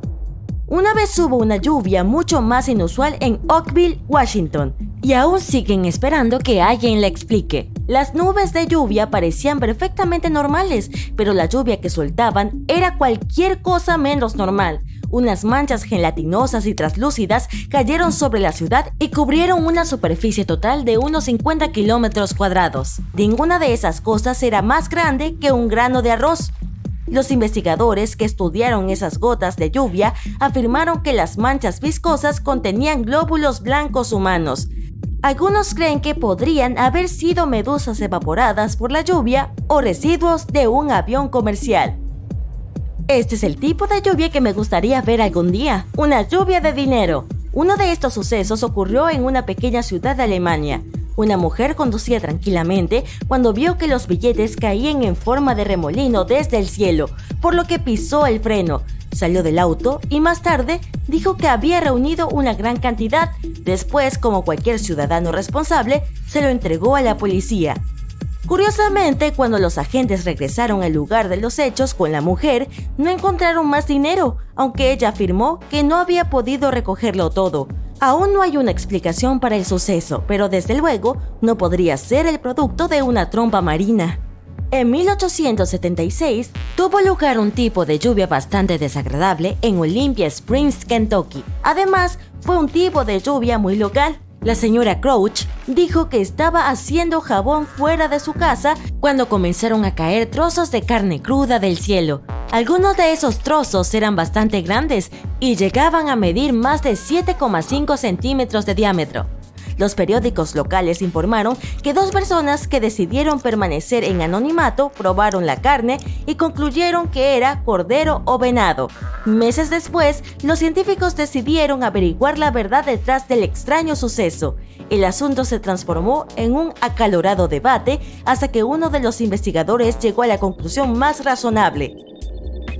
Una vez hubo una lluvia mucho más inusual en Oakville, Washington, y aún siguen esperando que alguien la explique. Las nubes de lluvia parecían perfectamente normales, pero la lluvia que soltaban era cualquier cosa menos normal. Unas manchas gelatinosas y translúcidas cayeron sobre la ciudad y cubrieron una superficie total de unos 50 kilómetros cuadrados. Ninguna de esas cosas era más grande que un grano de arroz. Los investigadores que estudiaron esas gotas de lluvia afirmaron que las manchas viscosas contenían glóbulos blancos humanos. Algunos creen que podrían haber sido medusas evaporadas por la lluvia o residuos de un avión comercial. Este es el tipo de lluvia que me gustaría ver algún día, una lluvia de dinero. Uno de estos sucesos ocurrió en una pequeña ciudad de Alemania. Una mujer conducía tranquilamente cuando vio que los billetes caían en forma de remolino desde el cielo, por lo que pisó el freno. Salió del auto y más tarde dijo que había reunido una gran cantidad. Después, como cualquier ciudadano responsable, se lo entregó a la policía. Curiosamente, cuando los agentes regresaron al lugar de los hechos con la mujer, no encontraron más dinero, aunque ella afirmó que no había podido recogerlo todo. Aún no hay una explicación para el suceso, pero desde luego no podría ser el producto de una trompa marina. En 1876 tuvo lugar un tipo de lluvia bastante desagradable en Olympia Springs, Kentucky. Además, fue un tipo de lluvia muy local. La señora Crouch dijo que estaba haciendo jabón fuera de su casa cuando comenzaron a caer trozos de carne cruda del cielo. Algunos de esos trozos eran bastante grandes y llegaban a medir más de 7,5 centímetros de diámetro. Los periódicos locales informaron que 2 personas que decidieron permanecer en anonimato probaron la carne y concluyeron que era cordero o venado. Meses después, los científicos decidieron averiguar la verdad detrás del extraño suceso. El asunto se transformó en un acalorado debate hasta que uno de los investigadores llegó a la conclusión más razonable.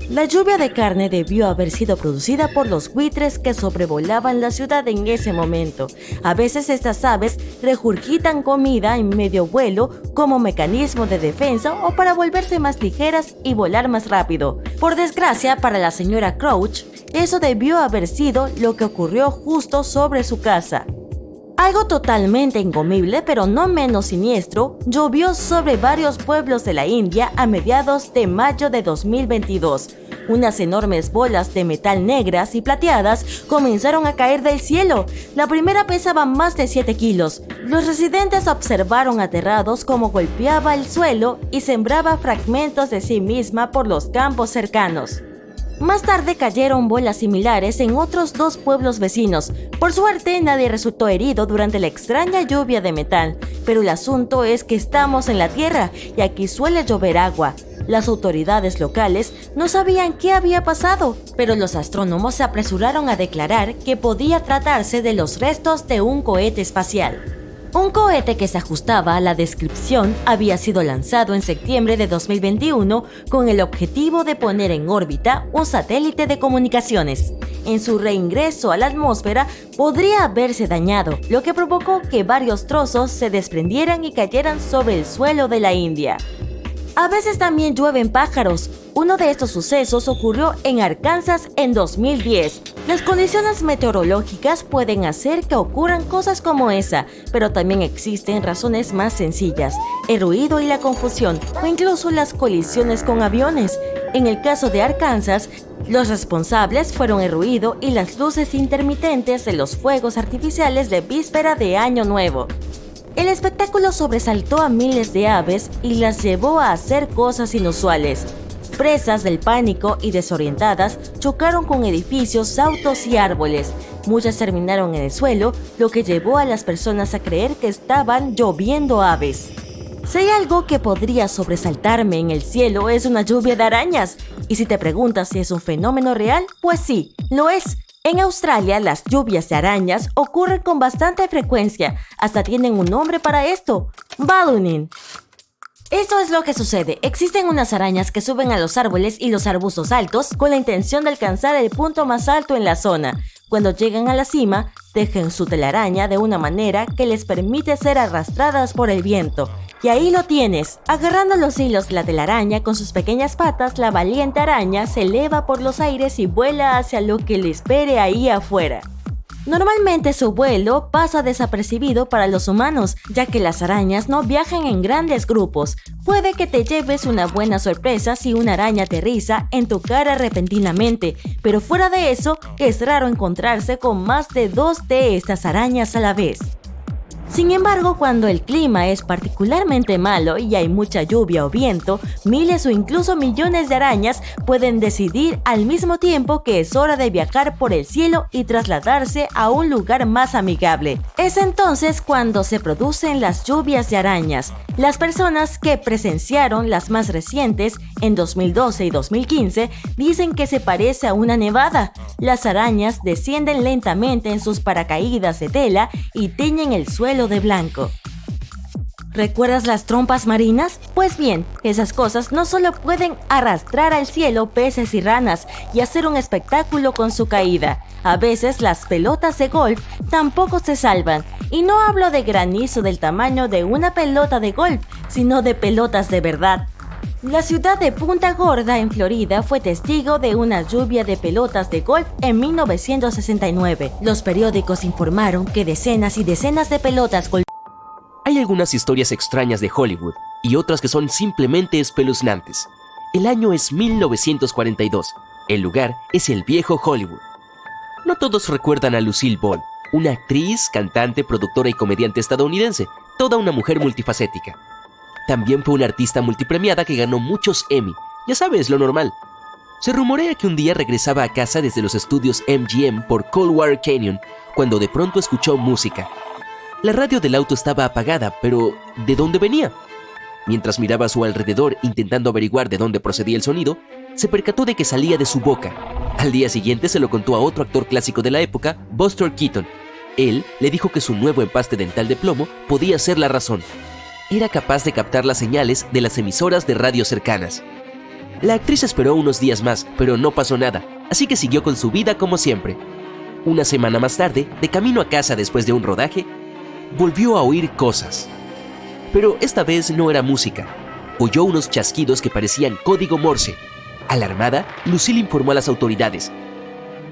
La lluvia de carne debió haber sido producida por los buitres que sobrevolaban la ciudad en ese momento. A veces estas aves regurgitan comida en medio vuelo como mecanismo de defensa o para volverse más ligeras y volar más rápido. Por desgracia para la señora Crouch, eso debió haber sido lo que ocurrió justo sobre su casa. Algo totalmente incomible, pero no menos siniestro, llovió sobre varios pueblos de la India a mediados de mayo de 2022. Unas enormes bolas de metal negras y plateadas comenzaron a caer del cielo. La primera pesaba más de 7 kilos. Los residentes observaron aterrados cómo golpeaba el suelo y sembraba fragmentos de sí misma por los campos cercanos. Más tarde cayeron bolas similares en otros 2 pueblos vecinos. Por suerte, nadie resultó herido durante la extraña lluvia de metal, pero el asunto es que estamos en la Tierra y aquí suele llover agua. Las autoridades locales no sabían qué había pasado, pero los astrónomos se apresuraron a declarar que podía tratarse de los restos de un cohete espacial. Un cohete que se ajustaba a la descripción había sido lanzado en septiembre de 2021 con el objetivo de poner en órbita un satélite de comunicaciones. En su reingreso a la atmósfera podría haberse dañado, lo que provocó que varios trozos se desprendieran y cayeran sobre el suelo de la India. A veces también llueven pájaros. Uno de estos sucesos ocurrió en Arkansas en 2010. Las condiciones meteorológicas pueden hacer que ocurran cosas como esa, pero también existen razones más sencillas: el ruido y la confusión, o incluso las colisiones con aviones. En el caso de Arkansas, los responsables fueron el ruido y las luces intermitentes de los fuegos artificiales de víspera de Año Nuevo. El espectáculo sobresaltó a miles de aves y las llevó a hacer cosas inusuales. Presas del pánico y desorientadas, chocaron con edificios, autos y árboles. Muchas terminaron en el suelo, lo que llevó a las personas a creer que estaban lloviendo aves. Si hay algo que podría sobresaltarme en el cielo es una lluvia de arañas. Y si te preguntas si es un fenómeno real, pues sí, lo es. En Australia, las lluvias de arañas ocurren con bastante frecuencia. Hasta tienen un nombre para esto: ballooning. Esto es lo que sucede. Existen unas arañas que suben a los árboles y los arbustos altos con la intención de alcanzar el punto más alto en la zona. Cuando llegan a la cima, tejen su telaraña de una manera que les permite ser arrastradas por el viento. Y ahí lo tienes. Agarrando los hilos de la telaraña con sus pequeñas patas, la valiente araña se eleva por los aires y vuela hacia lo que le espere ahí afuera. Normalmente su vuelo pasa desapercibido para los humanos, ya que las arañas no viajan en grandes grupos. Puede que te lleves una buena sorpresa si una araña aterriza en tu cara repentinamente, pero fuera de eso, es raro encontrarse con más de 2 de estas arañas a la vez. Sin embargo, cuando el clima es particularmente malo y hay mucha lluvia o viento, miles o incluso millones de arañas pueden decidir al mismo tiempo que es hora de viajar por el cielo y trasladarse a un lugar más amigable. Es entonces cuando se producen las lluvias de arañas. Las personas que presenciaron las más recientes, en 2012 y 2015, dicen que se parece a una nevada. Las arañas descienden lentamente en sus paracaídas de tela y tiñen el suelo de blanco. ¿Recuerdas las trompas marinas? Pues bien, esas cosas no solo pueden arrastrar al cielo peces y ranas y hacer un espectáculo con su caída. A veces las pelotas de golf tampoco se salvan. Y no hablo de granizo del tamaño de una pelota de golf, sino de pelotas de verdad. La ciudad de Punta Gorda, en Florida, fue testigo de una lluvia de pelotas de golf en 1969. Los periódicos informaron que decenas y decenas de pelotas golpearon. Hay algunas historias extrañas de Hollywood y otras que son simplemente espeluznantes. El año es 1942. El lugar es el viejo Hollywood. No todos recuerdan a Lucille Ball, una actriz, cantante, productora y comediante estadounidense, toda una mujer multifacética. También fue una artista multipremiada que ganó muchos Emmy. Ya sabes, lo normal. Se rumorea que un día regresaba a casa desde los estudios MGM por Coldwater Canyon, cuando de pronto escuchó música. La radio del auto estaba apagada, pero ¿de dónde venía? Mientras miraba a su alrededor intentando averiguar de dónde procedía el sonido, se percató de que salía de su boca. Al día siguiente se lo contó a otro actor clásico de la época, Buster Keaton. Él le dijo que su nuevo empaste dental de plomo podía ser la razón. Era capaz de captar las señales de las emisoras de radio cercanas. La actriz esperó unos días más, pero no pasó nada, así que siguió con su vida como siempre. Una semana más tarde, de camino a casa después de un rodaje, volvió a oír cosas. Pero esta vez no era música. Oyó unos chasquidos que parecían código Morse. Alarmada, Lucille informó a las autoridades.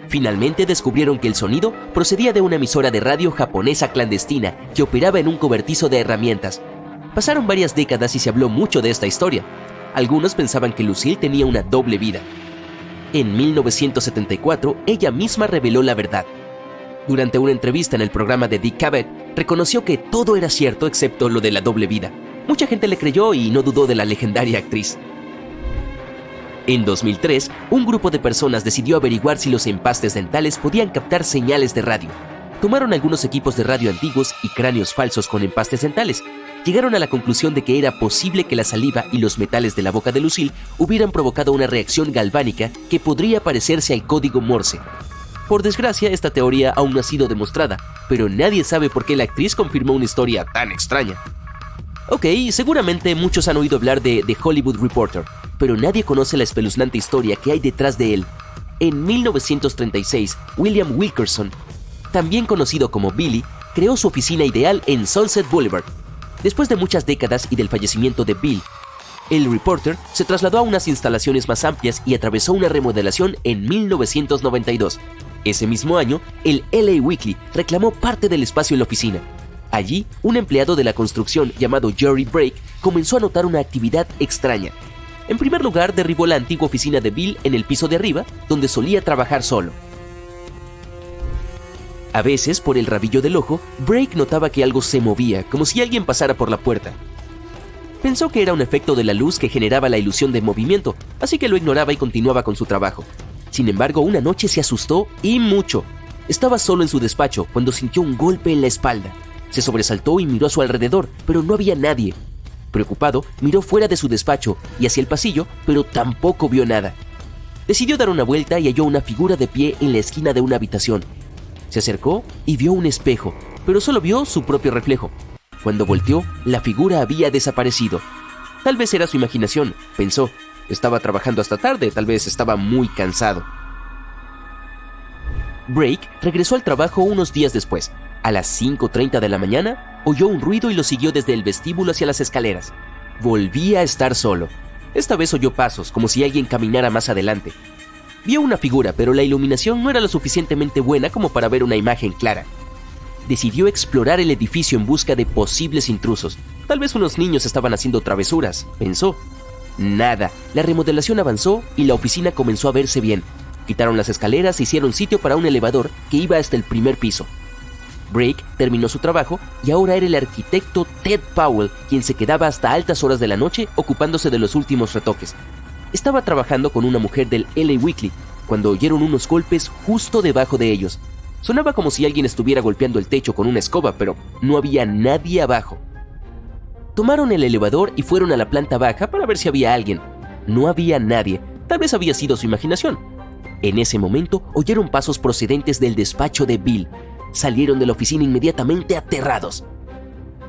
Finalmente descubrieron que el sonido procedía de una emisora de radio japonesa clandestina que operaba en un cobertizo de herramientas. Pasaron varias décadas y se habló mucho de esta historia. Algunos pensaban que Lucille tenía una doble vida. En 1974, ella misma reveló la verdad. Durante una entrevista en el programa de Dick Cavett, reconoció que todo era cierto excepto lo de la doble vida. Mucha gente le creyó y no dudó de la legendaria actriz. En 2003, un grupo de personas decidió averiguar si los empastes dentales podían captar señales de radio. Tomaron algunos equipos de radio antiguos y cráneos falsos con empastes dentales. Llegaron a la conclusión de que era posible que la saliva y los metales de la boca de Lucille hubieran provocado una reacción galvánica que podría parecerse al código Morse. Por desgracia, esta teoría aún no ha sido demostrada, pero nadie sabe por qué la actriz confirmó una historia tan extraña. Ok, seguramente muchos han oído hablar de The Hollywood Reporter, pero nadie conoce la espeluznante historia que hay detrás de él. En 1936, William Wilkerson, también conocido como Billy, creó su oficina ideal en Sunset Boulevard. Después de muchas décadas y del fallecimiento de Bill, el Reporter se trasladó a unas instalaciones más amplias y atravesó una remodelación en 1992. Ese mismo año, el LA Weekly reclamó parte del espacio en la oficina. Allí, un empleado de la construcción llamado Jerry Brake comenzó a notar una actividad extraña. En primer lugar, derribó la antigua oficina de Bill en el piso de arriba, donde solía trabajar solo. A veces, por el rabillo del ojo, Brake notaba que algo se movía, como si alguien pasara por la puerta. Pensó que era un efecto de la luz que generaba la ilusión de movimiento, así que lo ignoraba y continuaba con su trabajo. Sin embargo, una noche se asustó y mucho. Estaba solo en su despacho cuando sintió un golpe en la espalda. Se sobresaltó y miró a su alrededor, pero no había nadie. Preocupado, miró fuera de su despacho y hacia el pasillo, pero tampoco vio nada. Decidió dar una vuelta y halló una figura de pie en la esquina de una habitación. Se acercó y vio un espejo, pero solo vio su propio reflejo. Cuando volteó, la figura había desaparecido. Tal vez era su imaginación, pensó. Estaba trabajando hasta tarde, tal vez estaba muy cansado. Blake regresó al trabajo unos días después. A las 5:30 de la mañana, oyó un ruido y lo siguió desde el vestíbulo hacia las escaleras. Volvía a estar solo. Esta vez oyó pasos, como si alguien caminara más adelante. Vio una figura, pero la iluminación no era lo suficientemente buena como para ver una imagen clara. Decidió explorar el edificio en busca de posibles intrusos. Tal vez unos niños estaban haciendo travesuras, pensó. Nada. La remodelación avanzó y la oficina comenzó a verse bien. Quitaron las escaleras e hicieron sitio para un elevador que iba hasta el primer piso. Blake terminó su trabajo y ahora era el arquitecto Ted Powell quien se quedaba hasta altas horas de la noche ocupándose de los últimos retoques. Estaba trabajando con una mujer del LA Weekly cuando oyeron unos golpes justo debajo de ellos. Sonaba como si alguien estuviera golpeando el techo con una escoba, pero no había nadie abajo. Tomaron el elevador y fueron a la planta baja para ver si había alguien. No había nadie, tal vez había sido su imaginación. En ese momento oyeron pasos procedentes del despacho de Bill. Salieron de la oficina inmediatamente aterrados.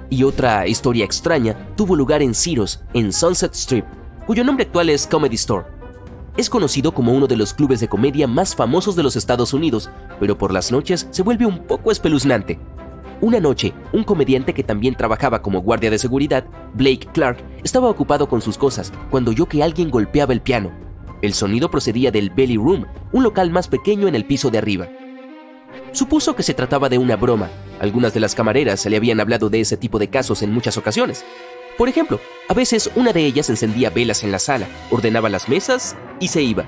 Y otra historia extraña tuvo lugar en Ciro's, en Sunset Strip, cuyo nombre actual es Comedy Store. Es conocido como uno de los clubes de comedia más famosos de los Estados Unidos, pero por las noches se vuelve un poco espeluznante. Una noche, un comediante que también trabajaba como guardia de seguridad, Blake Clark, estaba ocupado con sus cosas cuando oyó que alguien golpeaba el piano. El sonido procedía del Belly Room, un local más pequeño en el piso de arriba. Supuso que se trataba de una broma. Algunas de las camareras le habían hablado de ese tipo de casos en muchas ocasiones. Por ejemplo, a veces una de ellas encendía velas en la sala, ordenaba las mesas y se iba.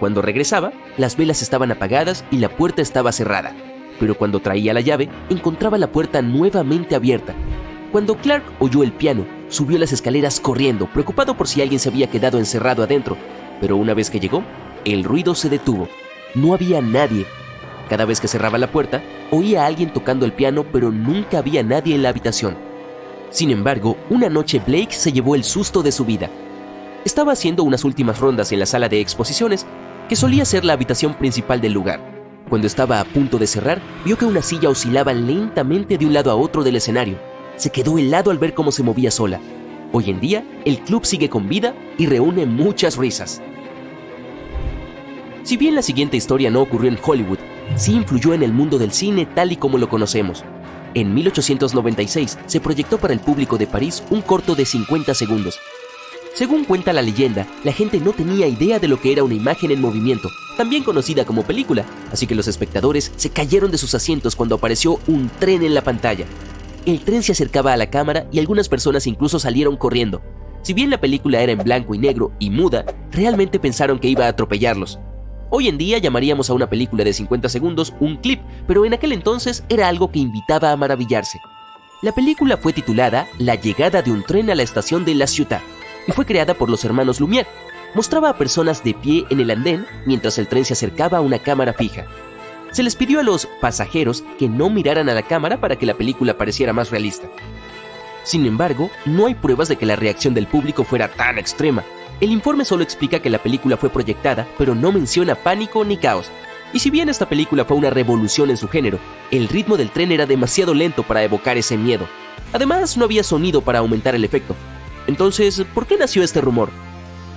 Cuando regresaba, las velas estaban apagadas y la puerta estaba cerrada. Pero cuando traía la llave, encontraba la puerta nuevamente abierta. Cuando Clark oyó el piano, subió las escaleras corriendo, preocupado por si alguien se había quedado encerrado adentro. Pero una vez que llegó, el ruido se detuvo. No había nadie. Cada vez que cerraba la puerta, oía a alguien tocando el piano, pero nunca había nadie en la habitación. Sin embargo, una noche Blake se llevó el susto de su vida. Estaba haciendo unas últimas rondas en la sala de exposiciones, que solía ser la habitación principal del lugar. Cuando estaba a punto de cerrar, vio que una silla oscilaba lentamente de un lado a otro del escenario. Se quedó helado al ver cómo se movía sola. Hoy en día, el club sigue con vida y reúne muchas risas. Si bien la siguiente historia no ocurrió en Hollywood, sí influyó en el mundo del cine tal y como lo conocemos. En 1896 se proyectó para el público de París un corto de 50 segundos. Según cuenta la leyenda, la gente no tenía idea de lo que era una imagen en movimiento, también conocida como película, así que los espectadores se cayeron de sus asientos cuando apareció un tren en la pantalla. El tren se acercaba a la cámara y algunas personas incluso salieron corriendo. Si bien la película era en blanco y negro y muda, realmente pensaron que iba a atropellarlos. Hoy en día llamaríamos a una película de 50 segundos un clip, pero en aquel entonces era algo que invitaba a maravillarse. La película fue titulada La llegada de un tren a la estación de La Ciotat y fue creada por los hermanos Lumière. Mostraba a personas de pie en el andén mientras el tren se acercaba a una cámara fija. Se les pidió a los pasajeros que no miraran a la cámara para que la película pareciera más realista. Sin embargo, no hay pruebas de que la reacción del público fuera tan extrema. El informe solo explica que la película fue proyectada, pero no menciona pánico ni caos. Y si bien esta película fue una revolución en su género, el ritmo del tren era demasiado lento para evocar ese miedo. Además, no había sonido para aumentar el efecto. Entonces, ¿por qué nació este rumor?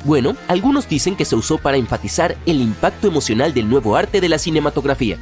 Bueno, algunos dicen que se usó para enfatizar el impacto emocional del nuevo arte de la cinematografía.